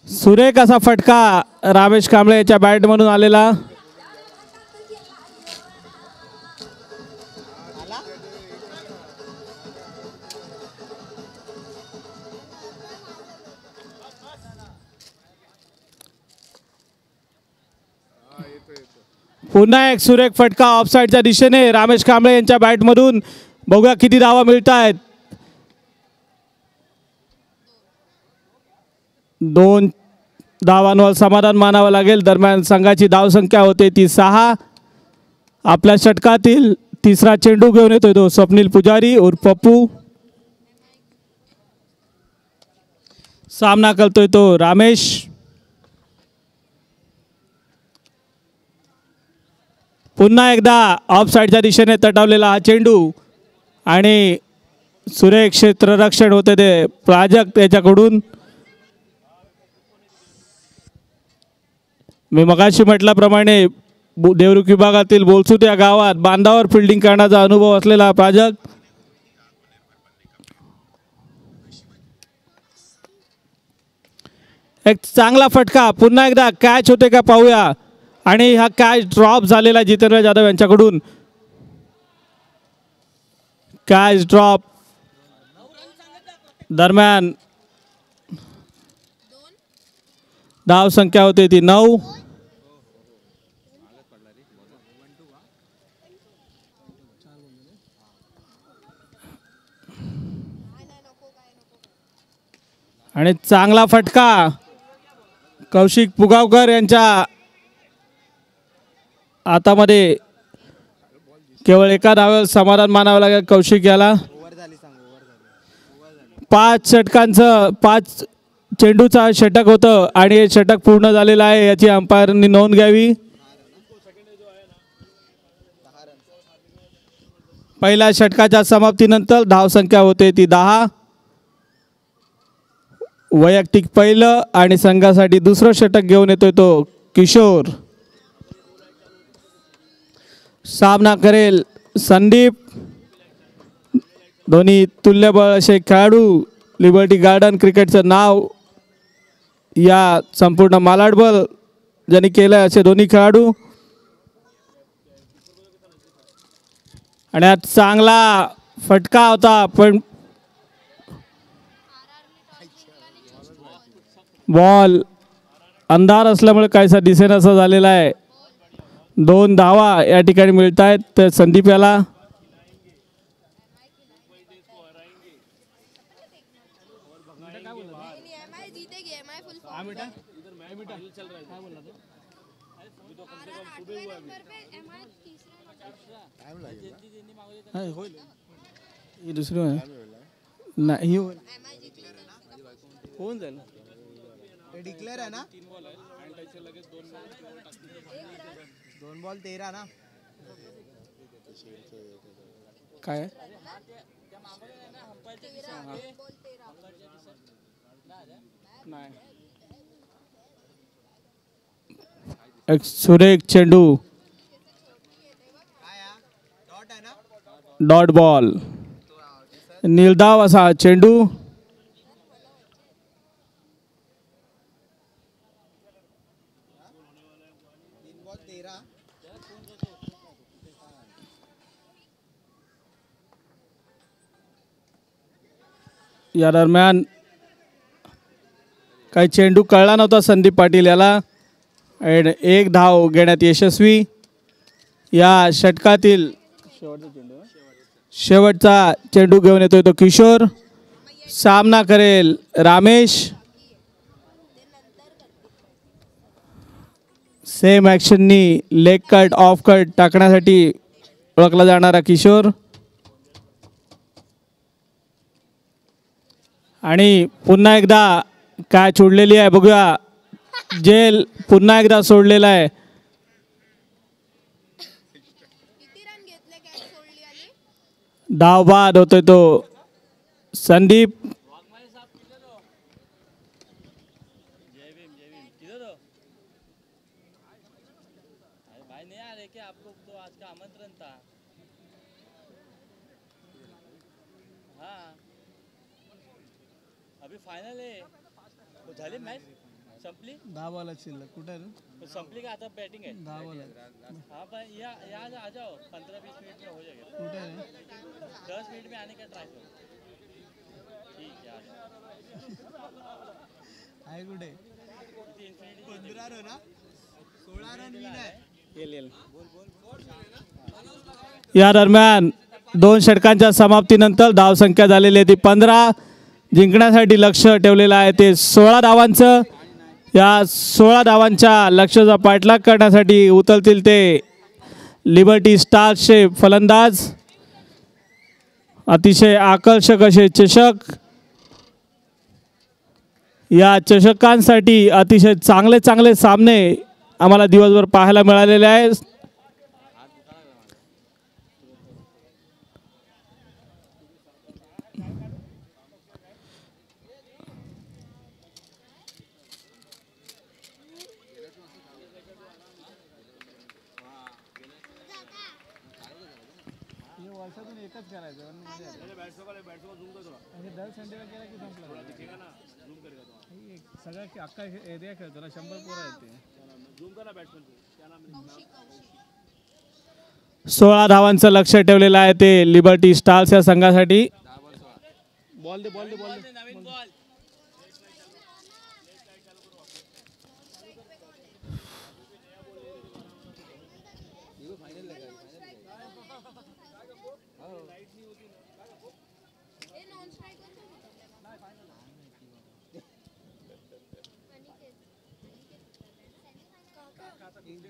सुरेख असा फटका रमेश कांबळे याच्या बॅट मधून आलेला. पुन्हा एक सुरेख फटका ऑफसाईडच्या दिशेने रमेश कांबळे यांच्या बॅट मधून. बघूया किती धावा मिळत आहेत. 2 धावांवर समाधान मानावं लागेल. दरम्यान संघाची धावसंख्या होते ती 6. आपल्या षटकातील तिसरा चेंडू घेऊन येतोय तो स्वप्नील पुजारी उर्फ पप्पू. सामना करतोय तो रमेश. पुन्हा एकदा ऑफसाईडच्या दिशेने तटवलेला हा चेंडू आणि सुरेख क्षेत्ररक्षण होते ते प्राजक्त याच्याकडून. मी मगाशी म्हटल्याप्रमाणे देवरुख विभागातील बोलसूत या गावात बांधावर फिल्डिंग करण्याचा अनुभव असलेला प्राजक्त. एक चांगला फटका. पुन्हा एकदा कॅच होते का पाहूया. आणि हा कॅच ड्रॉप झालेला जितेंद्र जाधव यांच्याकडून. Catch drop. दरम्यान धाव संख्या होते ती 9. आणि चांगला फटका कौशिक पुगावकर यांच्या हातामध्ये. केवळ एका धावेवर समाधान मानावं लागेल कौशिक याला. 5 षटकांचं 5 चेंडूचा षटक होतं आणि हे षटक पूर्ण झालेलं आहे याची अंपायरनी नोंद घ्यावी. पहिल्या षटकाच्या समाप्तीनंतर धावसंख्या होते ती 10. वैयक्तिक पहिलं आणि संघासाठी दुसरं षटक घेऊन येतोय तो किशोर. सामना करेल संदीप. दोन्ही तुल्यबळ असे खेळाडू. लिबर्टी गार्डन क्रिकेटचं नाव या संपूर्ण मालाडबल ज्यांनी केलं असे दोन्ही खेळाडू. आणि हा चांगला फटका होता पण बॉल अंधार असल्यामुळे काहीसा दिसेनासा झालेला आहे. 2 धावा या ठिकाणी मिळत आहेत तर संदीप याला. दुसरी नाही होऊन जाईल. डिक्लेअर आहे ना. 2 बॉल 13 ना. काय एक सुरेख चेंडू. Dot ball. निर्धाव असा चेंडू. या दरम्यान काही चेंडू कळला नव्हता संदीप पाटील याला. आणि 1 धाव घेण्यात यशस्वी. या षटकातील शेवटचा चेंडू घेऊन येतोय तो किशोर. सामना करेल रमेश. सेम ॲक्शननी लेग कट ऑफ कट टाकण्यासाठी ओळखला जाणारा किशोर. आणि पुन्हा एकदा कॅच उडलेली आहे. बघूया जेल पुन्हा एकदा सोडलेला आहे. धाव बाद होतोय तो संदीप. अभी फाइनल है. झाली मॅच. संपली 10 बॉल शिल्लक कुठे आहे रे? संपली का आता बैटिंग है 10 बॉल हाँ भाई यहाँ आ जाओ 15-20 मिनट में हो जाएगा कुठे आहे रे? 10 मिनट में आने का ट्राई करो ठीक है आ जाओ आहे कुठे? 15 रन ना 16 रन विन आहे. या दरम्यान 2 षटकांच्या समाप्तीनंतर धावसंख्या झालेली आहे ती 15. जिंकण्यासाठी लक्ष ठेवलेलं आहे ते 16 धावांचं. या 16 धावांच्या लक्ष्याचा पाठलाग करण्यासाठी उतरतील ते लिबर्टी स्टार्सचे फलंदाज. अतिशय आकर्षक असे चषक. या चषकांसाठी अतिशय चांगले चांगले सामने आम्हाला दिवसभर पाहायला मिळालेले आहेत. वर्षातून एकच करायचं दर संडेला केला की संपला सगळ्या अख्खा एरिया खेळतो ना 100 पोरं आहेत ते. 16 धावांचं लक्ष ठेवलेलं आहे ते लिबर्टी स्टार्स या संघासाठी. बॉल दे बॉल दे बॉल दे. नवीन बॉल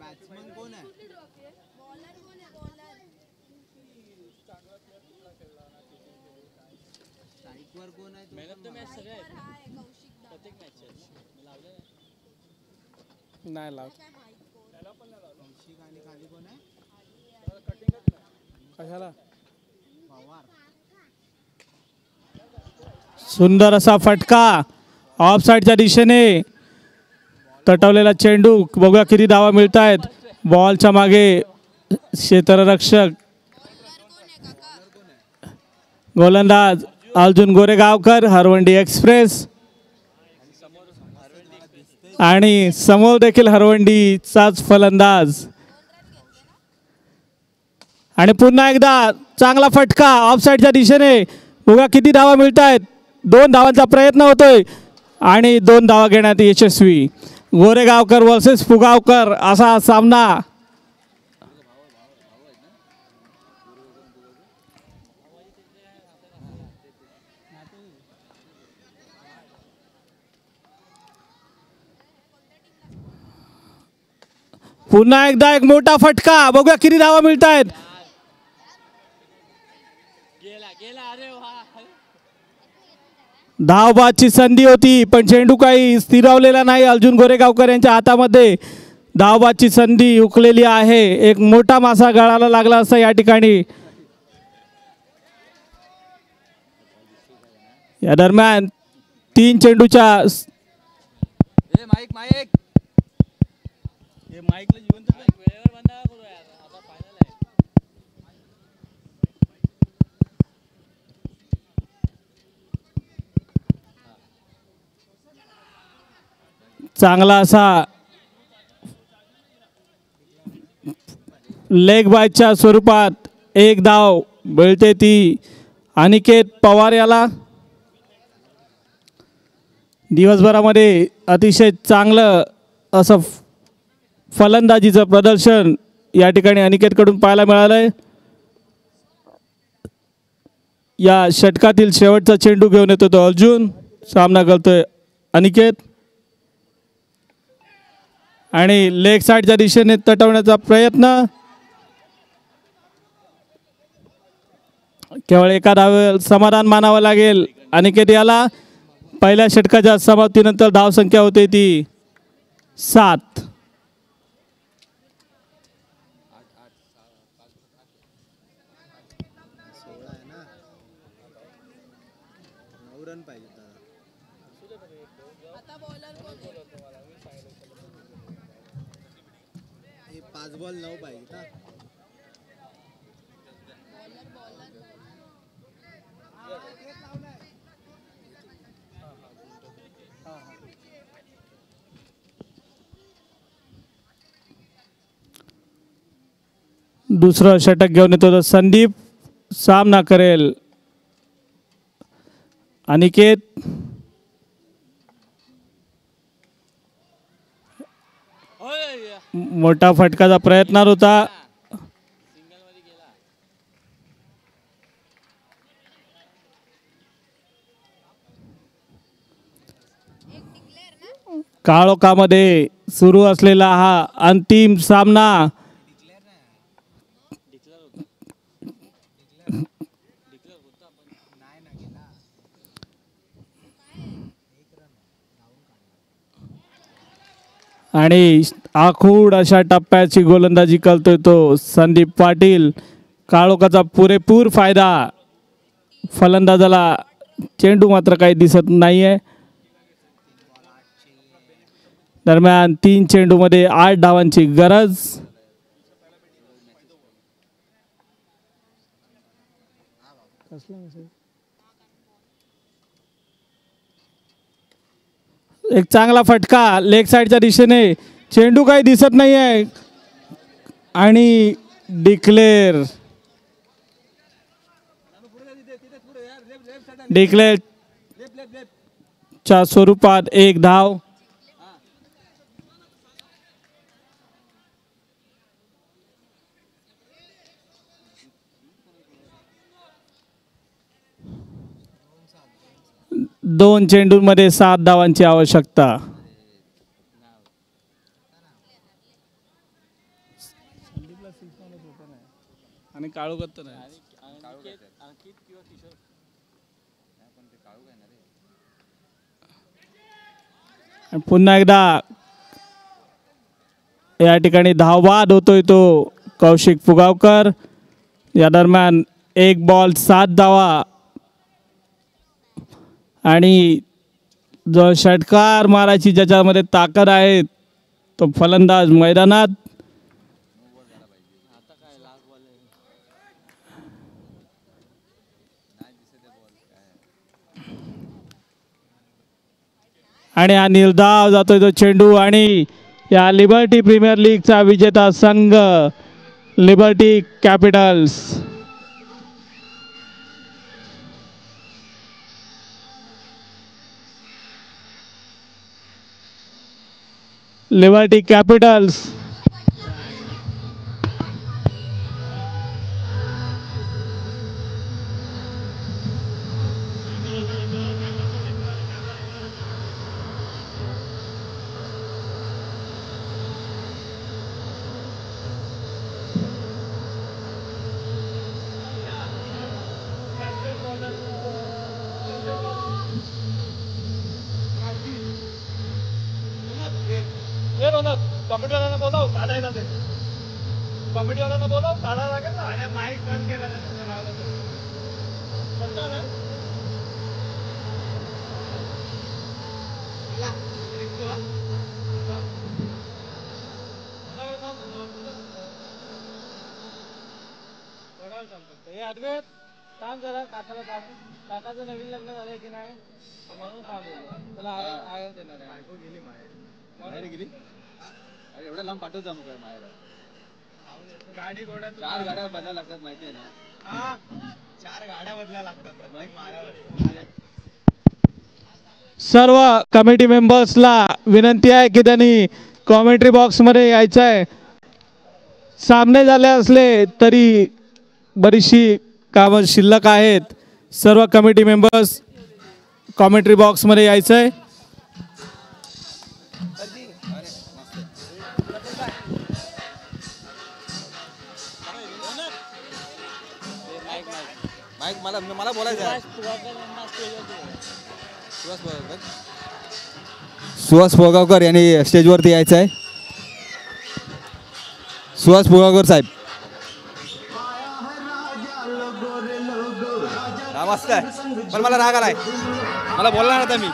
बॅट्समन कोण आहे? स्ट्राईकवर कोण आहे? मॅन ऑफ द मॅच सगळे आहेत प्रत्येक मॅच लावले नाही लाव कौशिक आणि खाली कोण आहे? कशाला. पवार. सुंदर असा फटका ऑफ साईडच्या दिशेने तटवलेला चेंडू. बघूया किती धावा मिळत आहेत. बॉलच्या मागे क्षेत्ररक्षक गोलंदाज अर्जुन गोरेगावकर हरवंडी एक्सप्रेस आणि समोर देखील हरवंडीचाच फलंदाज. आणि पुन्हा एकदा चांगला फटका ऑफ साईडच्या दिशेने. बघा किती धावा मिळत आहेत. 2 धावांचा प्रयत्न होतोय आणि 2 धावा घेण्यात यशस्वी. गोरेगावकर वर्सेस फुगावकर असा सामना. पुन्हा एकदा एक मोठा फटका. बघूया किती धावा मिळत आहेत. गेला गेला अरे वा धावबादची संधी होती पण चेंडू काही स्थिरावलेला नाही अर्जुन गोरेगावकर यांच्या हातामध्ये. धावबादची संधी हुकलेली आहे. एक मोठा मासा गळाला लागला असता या ठिकाणी. या दरम्यान 3 चेंडूच्या माईक माईक हे माईकला जिवंत वेळेवर बंद करू यार आता फायनल आहे. चांगला असा लेग बायच्या स्वरूपात एक धाव मिळते ती अनिकेत पवार याला. दिवसभरामध्ये अतिशय चांगलं असं फलंदाजीचं प्रदर्शन या ठिकाणी अनिकेतकडून पाहायला मिळालंय. या षटकातील शेवटचा चेंडू घेऊन येतो तो अर्जुन. सामना करतोय अनिकेत आणि लेग साईडच्या दिशेने तटवण्याचा प्रयत्न. केवळ एका धावेवर समाधान मानावं लागेल अनिकेत याला. पहिल्या षटकाच्या समाप्तीनंतर धावसंख्या होते ती 7. रन पाहिजे हे 5 बॉल 9 पाहिजे का? दुसरं षटक घेऊन येतो तर संदीप सामना करेल. अनिकेत मोठा फटकाचा प्रयत्न होता. काळोखामध्ये सुरू असलेला हा अंतिम सामना आणि आखूड अशा टप्प्याची गोलंदाजी करतोय तो संदीप पाटील. काळोखाचा पुरेपूर फायदा. फलंदाजाला चेंडू मात्र काही दिसत नाहीये. दरम्यान 3 चेंडूमध्ये 8 धावांची गरज. एक चांगला फटका लेग साइडच्या दिशेने. चेंडू काही दिसत नाहीये आणि डिक्लेअर च्या स्वरूपात 1 धाव. दोन चेंडूंमध्ये 7 धावांची आवश्यकता. आणि काळोखात नाही. पुन्हा एकदा या ठिकाणी धावबाद होतोय तो कौशिक फुगावकर. या दरम्यान 1 बॉल 7 धावा. आणि जो षटकार मारायची ज्याच्यामध्ये ताकद आहे तो फलंदाज मैदानात. आणि हा निर्धाव जातोय तो चेंडू. आणि या लिबर्टी प्रीमियर लीगचा विजेता संघ लिबर्टी कॅपिटल्स. लिबर्टी कॅपिटल्स काकाचं नवीन लग्न झालंय की नाही म्हणून सांगतो त्याला आय देणार आहे. बायको गेली माहेर गेली. अरे एवढं लांब पाठवत जाऊ काय माहेर. गाडी घोड्यात 4 गाड्या बदलायला लागतात माहिती आहे ना. 4 गाड्या बदलायला लागतात. सर्व कमिटी मेंबर्सला विनंती आहे की त्यांनी कॉमेंट्री बॉक्समध्ये यायचं आहे. सामने झाले असले तरी बरीचशी कामं शिल्लक आहेत. सर्व कमिटी मेंबर्स कॉमेंट्री बॉक्समध्ये यायचं आहे. मला बोलायचं आहे. सुहास पोगावकर यांनी स्टेजवरती यायचं आहे. सुहास पोगावकर साहेब. नमस्कार. पण मला राग आलाय. मला बोलला नव्हता मी.